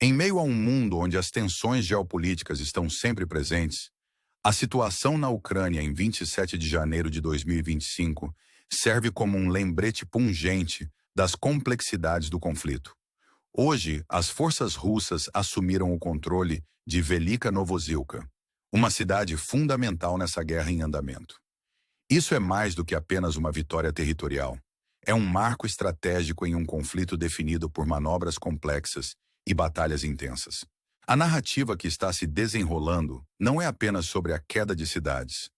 Em meio a um mundo onde as tensões geopolíticas estão sempre presentes, a situação na Ucrânia em 27 de janeiro de 2025 serve como um lembrete pungente das complexidades do conflito. Hoje, as forças russas assumiram o controle de Velika Novozilka, uma cidade fundamental nessa guerra em andamento. Isso é mais do que apenas uma vitória territorial. É um marco estratégico em um conflito definido por manobras complexas e batalhas intensas. A narrativa que está se desenrolando não é apenas sobre a queda de cidades.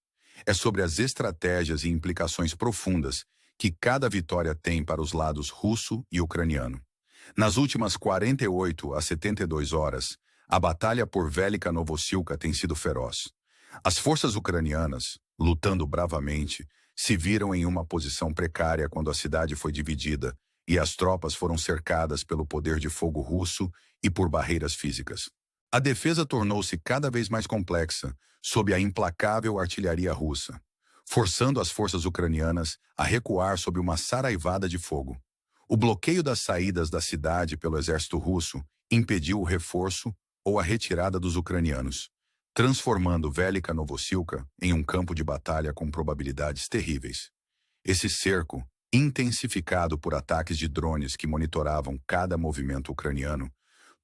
É sobre as estratégias e implicações profundas que cada vitória tem para os lados russo e ucraniano. Nas últimas 48 a 72 horas, a batalha por Velika Novossilka tem sido feroz. As forças ucranianas, lutando bravamente, se viram em uma posição precária quando a cidade foi dividida e as tropas foram cercadas pelo poder de fogo russo e por barreiras físicas. A defesa tornou-se cada vez mais complexa sob a implacável artilharia russa, forçando as forças ucranianas a recuar sob uma saraivada de fogo. O bloqueio das saídas da cidade pelo exército russo impediu o reforço ou a retirada dos ucranianos, transformando Velika Novossilka em um campo de batalha com probabilidades terríveis. Esse cerco, intensificado por ataques de drones que monitoravam cada movimento ucraniano,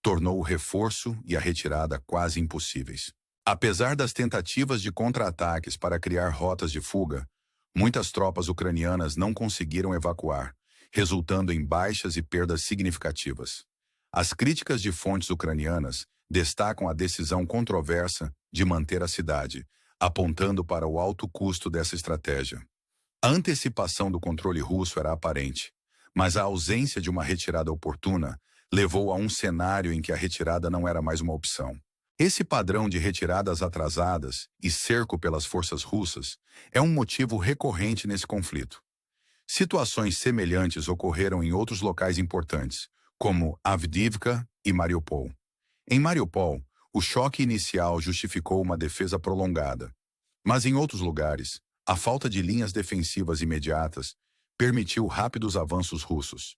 tornou o reforço e a retirada quase impossíveis. Apesar das tentativas de contra-ataques para criar rotas de fuga, muitas tropas ucranianas não conseguiram evacuar, resultando em baixas e perdas significativas. As críticas de fontes ucranianas destacam a decisão controversa de manter a cidade, apontando para o alto custo dessa estratégia. A antecipação do controle russo era aparente, mas a ausência de uma retirada oportuna levou a um cenário em que a retirada não era mais uma opção. Esse padrão de retiradas atrasadas e cerco pelas forças russas é um motivo recorrente nesse conflito. Situações semelhantes ocorreram em outros locais importantes, como Avdiivka e Mariupol. Em Mariupol, o choque inicial justificou uma defesa prolongada, mas em outros lugares, a falta de linhas defensivas imediatas permitiu rápidos avanços russos.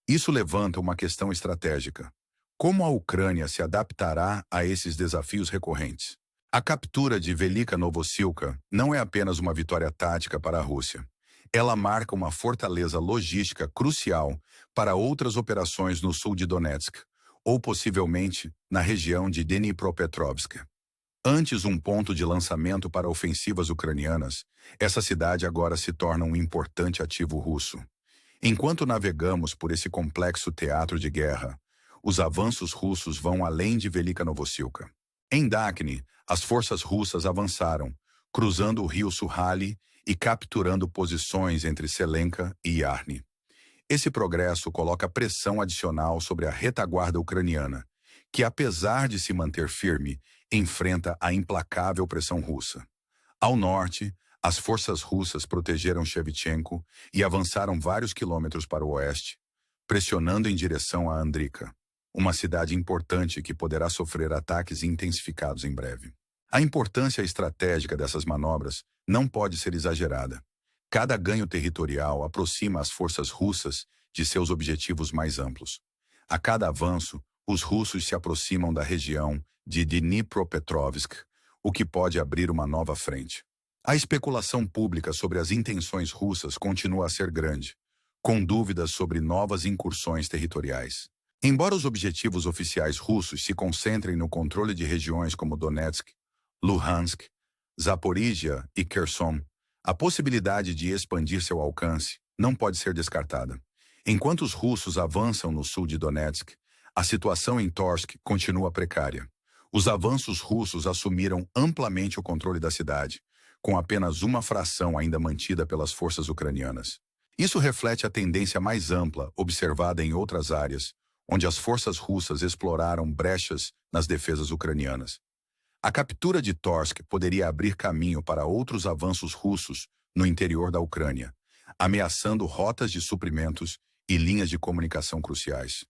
Isso levanta uma questão estratégica. Como a Ucrânia se adaptará a esses desafios recorrentes? A captura de Velika Novossilka não é apenas uma vitória tática para a Rússia. Ela marca uma fortaleza logística crucial para outras operações no sul de Donetsk, ou possivelmente na região de Dnipropetrovsk. Antes um ponto de lançamento para ofensivas ucranianas, essa cidade agora se torna um importante ativo russo. Enquanto navegamos por esse complexo teatro de guerra, os avanços russos vão além de Velika Novossilka. Em Dakhne, as forças russas avançaram, cruzando o rio Suhali e capturando posições entre Selenka e Yarny. Esse progresso coloca pressão adicional sobre a retaguarda ucraniana, que apesar de se manter firme, enfrenta a implacável pressão russa. Ao norte, as forças russas protegeram Shevchenko e avançaram vários quilômetros para o oeste, pressionando em direção a Andrika, uma cidade importante que poderá sofrer ataques intensificados em breve. A importância estratégica dessas manobras não pode ser exagerada. Cada ganho territorial aproxima as forças russas de seus objetivos mais amplos. A cada avanço, os russos se aproximam da região de Dnipropetrovsk, o que pode abrir uma nova frente. A especulação pública sobre as intenções russas continua a ser grande, com dúvidas sobre novas incursões territoriais. Embora os objetivos oficiais russos se concentrem no controle de regiões como Donetsk, Luhansk, Zaporizhia e Kherson, a possibilidade de expandir seu alcance não pode ser descartada. Enquanto os russos avançam no sul de Donetsk, a situação em Torsk continua precária. Os avanços russos assumiram amplamente o controle da cidade, com apenas uma fração ainda mantida pelas forças ucranianas. Isso reflete a tendência mais ampla observada em outras áreas, onde as forças russas exploraram brechas nas defesas ucranianas. A captura de Torsk poderia abrir caminho para outros avanços russos no interior da Ucrânia, ameaçando rotas de suprimentos e linhas de comunicação cruciais.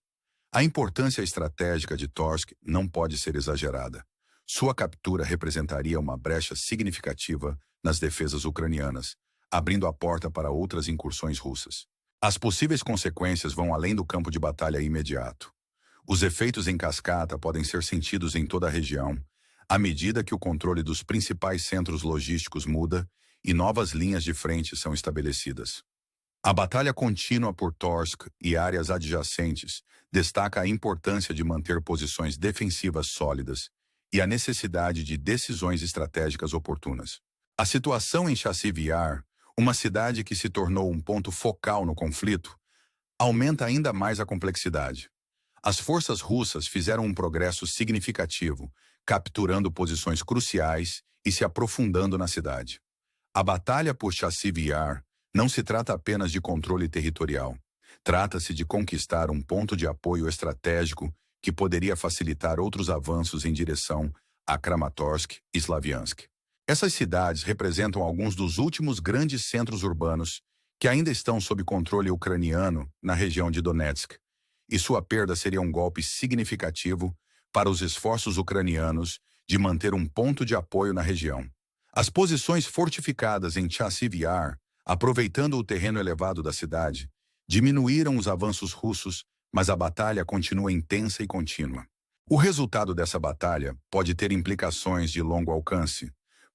A importância estratégica de Torsk não pode ser exagerada. Sua captura representaria uma brecha significativa nas defesas ucranianas, abrindo a porta para outras incursões russas. As possíveis consequências vão além do campo de batalha imediato. Os efeitos em cascata podem ser sentidos em toda a região, à medida que o controle dos principais centros logísticos muda e novas linhas de frente são estabelecidas. A batalha contínua por Torsk e áreas adjacentes destaca a importância de manter posições defensivas sólidas e a necessidade de decisões estratégicas oportunas. A situação em Chasiv Yar, uma cidade que se tornou um ponto focal no conflito, aumenta ainda mais a complexidade. As forças russas fizeram um progresso significativo, capturando posições cruciais e se aprofundando na cidade. A batalha por Chasiv Yar não se trata apenas de controle territorial. Trata-se de conquistar um ponto de apoio estratégico que poderia facilitar outros avanços em direção a Kramatorsk e Slaviansk. Essas cidades representam alguns dos últimos grandes centros urbanos que ainda estão sob controle ucraniano na região de Donetsk, e sua perda seria um golpe significativo para os esforços ucranianos de manter um ponto de apoio na região. As posições fortificadas em Chasiv Yar, aproveitando o terreno elevado da cidade, diminuíram os avanços russos, mas a batalha continua intensa e contínua. O resultado dessa batalha pode ter implicações de longo alcance,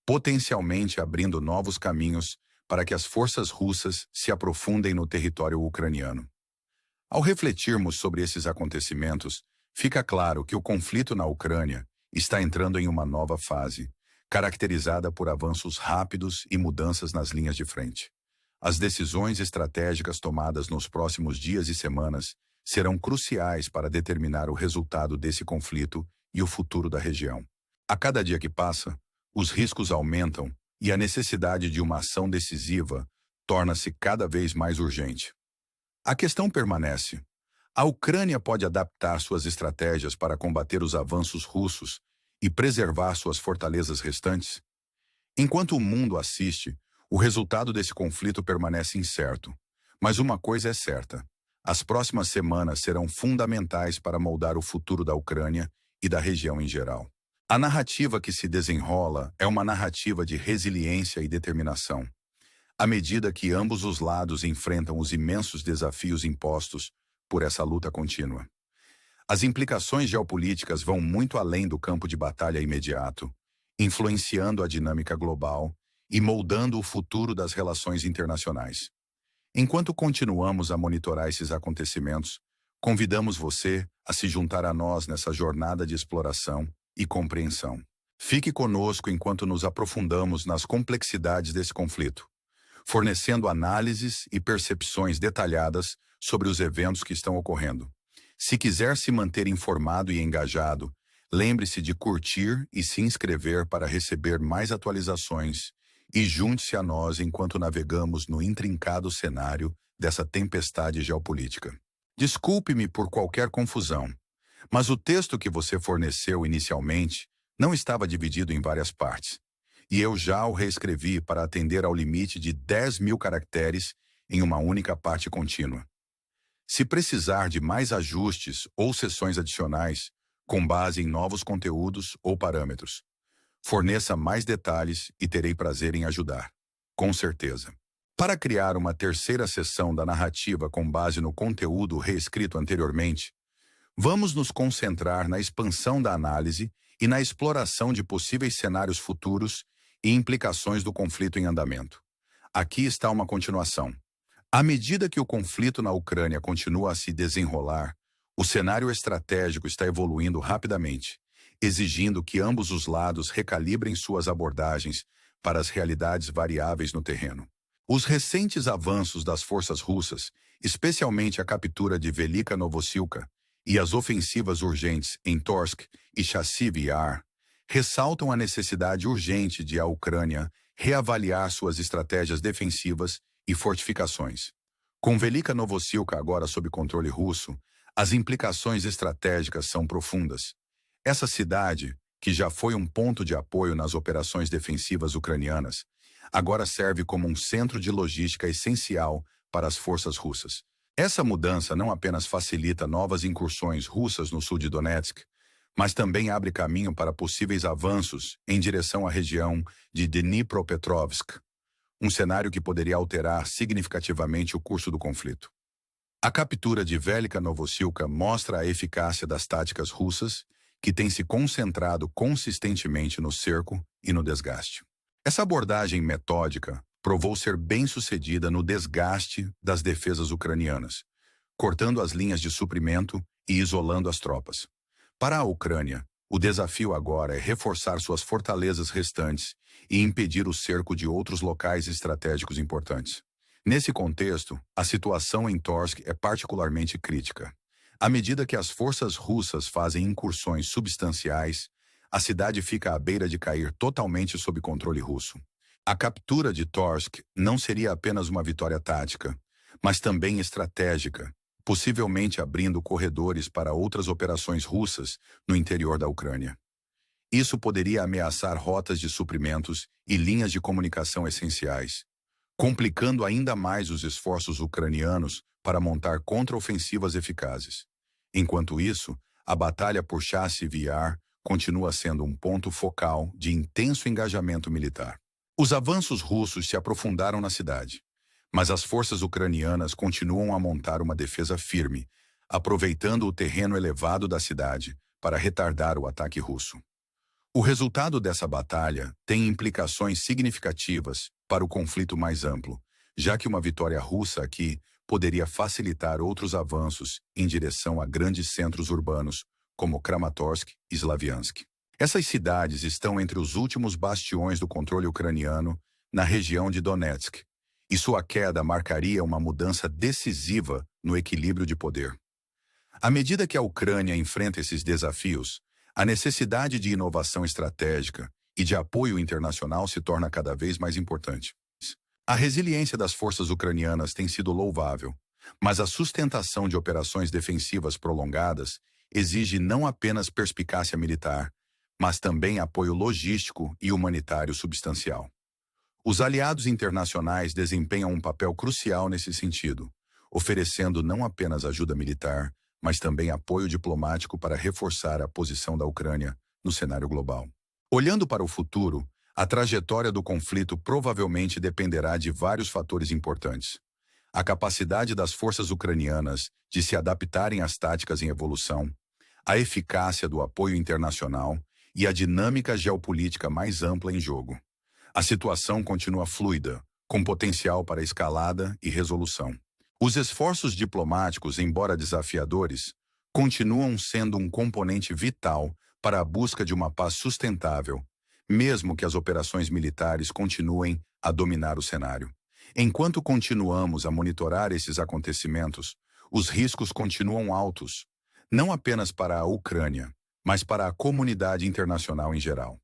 potencialmente abrindo novos caminhos para que as forças russas se aprofundem no território ucraniano. Ao refletirmos sobre esses acontecimentos, fica claro que o conflito na Ucrânia está entrando em uma nova fase, caracterizada por avanços rápidos e mudanças nas linhas de frente. As decisões estratégicas tomadas nos próximos dias e semanas serão cruciais para determinar o resultado desse conflito e o futuro da região. A cada dia que passa, os riscos aumentam e a necessidade de uma ação decisiva torna-se cada vez mais urgente. A questão permanece. A Ucrânia pode adaptar suas estratégias para combater os avanços russos e preservar suas fortalezas restantes? Enquanto o mundo assiste, o resultado desse conflito permanece incerto. Mas uma coisa é certa: as próximas semanas serão fundamentais para moldar o futuro da Ucrânia e da região em geral. A narrativa que se desenrola é uma narrativa de resiliência e determinação. À medida que ambos os lados enfrentam os imensos desafios impostos por essa luta contínua. As implicações geopolíticas vão muito além do campo de batalha imediato, influenciando a dinâmica global e moldando o futuro das relações internacionais. Enquanto continuamos a monitorar esses acontecimentos, convidamos você a se juntar a nós nessa jornada de exploração e compreensão. Fique conosco enquanto nos aprofundamos nas complexidades desse conflito, fornecendo análises e percepções detalhadas sobre os eventos que estão ocorrendo. Se quiser se manter informado e engajado, lembre-se de curtir e se inscrever para receber mais atualizações e junte-se a nós enquanto navegamos no intrincado cenário dessa tempestade geopolítica. Desculpe-me por qualquer confusão, mas o texto que você forneceu inicialmente não estava dividido em várias partes, e eu já o reescrevi para atender ao limite de 10.000 caracteres em uma única parte contínua. Se precisar de mais ajustes ou seções adicionais, com base em novos conteúdos ou parâmetros, forneça mais detalhes e terei prazer em ajudar, com certeza. Para criar uma terceira seção da narrativa com base no conteúdo reescrito anteriormente, vamos nos concentrar na expansão da análise e na exploração de possíveis cenários futuros e implicações do conflito em andamento. Aqui está uma continuação. À medida que o conflito na Ucrânia continua a se desenrolar, o cenário estratégico está evoluindo rapidamente, exigindo que ambos os lados recalibrem suas abordagens para as realidades variáveis no terreno. Os recentes avanços das forças russas, especialmente a captura de Velika Novosilka e as ofensivas urgentes em Torsk e Chasiv Yar, ressaltam a necessidade urgente de a Ucrânia reavaliar suas estratégias defensivas e fortificações. Com Velika Novosilka agora sob controle russo, as implicações estratégicas são profundas. Essa cidade, que já foi um ponto de apoio nas operações defensivas ucranianas, agora serve como um centro de logística essencial para as forças russas. Essa mudança não apenas facilita novas incursões russas no sul de Donetsk, mas também abre caminho para possíveis avanços em direção à região de Dnipropetrovsk, um cenário que poderia alterar significativamente o curso do conflito. A captura de Velika Novosilka mostra a eficácia das táticas russas, que têm se concentrado consistentemente no cerco e no desgaste. Essa abordagem metódica provou ser bem-sucedida no desgaste das defesas ucranianas, cortando as linhas de suprimento e isolando as tropas. Para a Ucrânia, o desafio agora é reforçar suas fortalezas restantes e impedir o cerco de outros locais estratégicos importantes. Nesse contexto, a situação em Torsk é particularmente crítica. À medida que as forças russas fazem incursões substanciais, a cidade fica à beira de cair totalmente sob controle russo. A captura de Torsk não seria apenas uma vitória tática, mas também estratégica, possivelmente abrindo corredores para outras operações russas no interior da Ucrânia. Isso poderia ameaçar rotas de suprimentos e linhas de comunicação essenciais, complicando ainda mais os esforços ucranianos para montar contraofensivas eficazes. Enquanto isso, a batalha por Chasiv Yar continua sendo um ponto focal de intenso engajamento militar. Os avanços russos se aprofundaram na cidade, mas as forças ucranianas continuam a montar uma defesa firme, aproveitando o terreno elevado da cidade para retardar o ataque russo. O resultado dessa batalha tem implicações significativas para o conflito mais amplo, já que uma vitória russa aqui poderia facilitar outros avanços em direção a grandes centros urbanos, como Kramatorsk e Slaviansk. Essas cidades estão entre os últimos bastiões do controle ucraniano na região de Donetsk, e sua queda marcaria uma mudança decisiva no equilíbrio de poder. À medida que a Ucrânia enfrenta esses desafios, a necessidade de inovação estratégica e de apoio internacional se torna cada vez mais importante. A resiliência das forças ucranianas tem sido louvável, mas a sustentação de operações defensivas prolongadas exige não apenas perspicácia militar, mas também apoio logístico e humanitário substancial. Os aliados internacionais desempenham um papel crucial nesse sentido, oferecendo não apenas ajuda militar, mas também apoio diplomático para reforçar a posição da Ucrânia no cenário global. Olhando para o futuro, a trajetória do conflito provavelmente dependerá de vários fatores importantes. A capacidade das forças ucranianas de se adaptarem às táticas em evolução, a eficácia do apoio internacional e a dinâmica geopolítica mais ampla em jogo. A situação continua fluida, com potencial para escalada e resolução. Os esforços diplomáticos, embora desafiadores, continuam sendo um componente vital para a busca de uma paz sustentável, mesmo que as operações militares continuem a dominar o cenário. Enquanto continuamos a monitorar esses acontecimentos, os riscos continuam altos, não apenas para a Ucrânia, mas para a comunidade internacional em geral.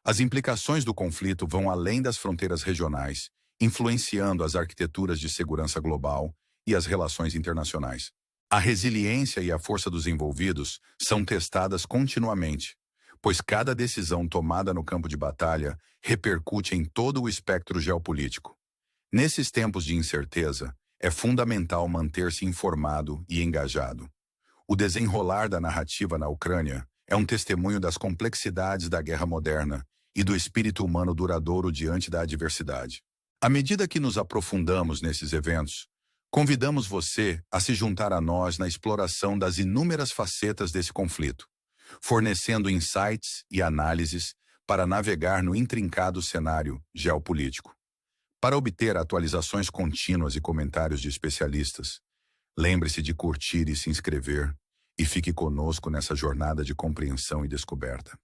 As implicações do conflito vão além das fronteiras regionais, influenciando as arquiteturas de segurança global e as relações internacionais. A resiliência e a força dos envolvidos são testadas continuamente, pois cada decisão tomada no campo de batalha repercute em todo o espectro geopolítico. Nesses tempos de incerteza, é fundamental manter-se informado e engajado. O desenrolar da narrativa na Ucrânia é um testemunho das complexidades da guerra moderna e do espírito humano duradouro diante da adversidade. À medida que nos aprofundamos nesses eventos, convidamos você a se juntar a nós na exploração das inúmeras facetas desse conflito, fornecendo insights e análises para navegar no intrincado cenário geopolítico. Para obter atualizações contínuas e comentários de especialistas, lembre-se de curtir e se inscrever, e fique conosco nessa jornada de compreensão e descoberta.